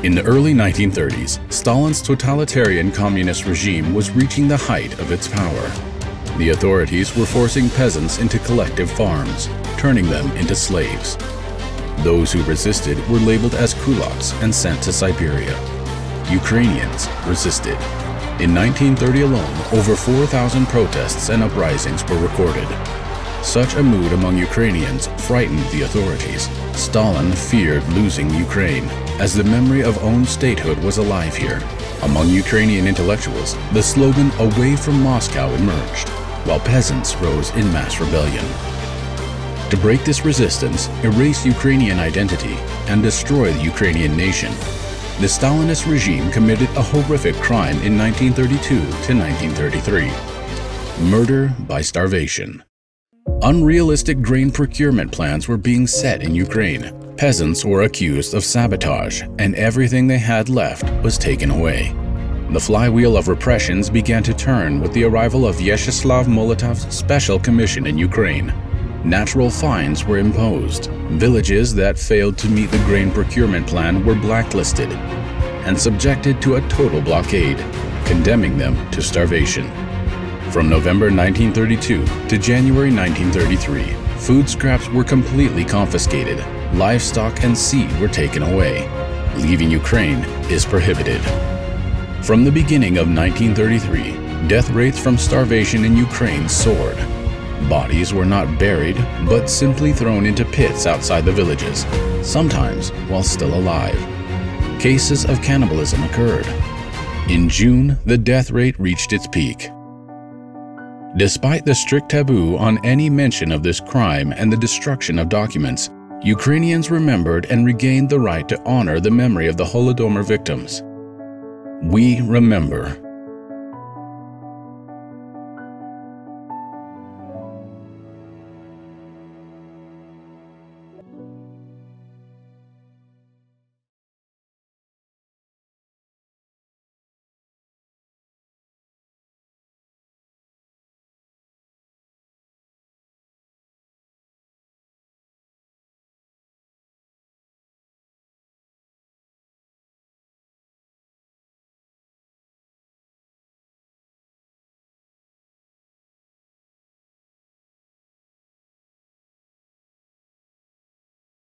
In the early 1930s, Stalin's totalitarian communist regime was reaching the height of its power. The authorities were forcing peasants into collective farms, turning them into slaves. Those who resisted were labeled as kulaks and sent to Siberia. Ukrainians resisted. In 1930 alone, over 4,000 protests and uprisings were recorded. Such a mood among Ukrainians frightened the authorities. Stalin feared losing Ukraine, as the memory of own statehood was alive here. Among Ukrainian intellectuals, the slogan "Away from Moscow" emerged, while peasants rose in mass rebellion. To break this resistance, erase Ukrainian identity, and destroy the Ukrainian nation, the Stalinist regime committed a horrific crime in 1932 to 1933: murder by starvation. Unrealistic grain procurement plans were being set in Ukraine. Peasants were accused of sabotage, and everything they had left was taken away. The flywheel of repressions began to turn with the arrival of Vyacheslav Molotov's Special Commission in Ukraine. Natural fines were imposed. Villages that failed to meet the grain procurement plan were blacklisted and subjected to a total blockade, condemning them to starvation. From November 1932 to January 1933, food scraps were completely confiscated, livestock and seed were taken away. Leaving Ukraine is prohibited. From the beginning of 1933, death rates from starvation in Ukraine soared. Bodies were not buried, but simply thrown into pits outside the villages, sometimes while still alive. Cases of cannibalism occurred. In June, the death rate reached its peak. Despite the strict taboo on any mention of this crime and the destruction of documents, Ukrainians remembered and regained the right to honor the memory of the Holodomor victims. We remember.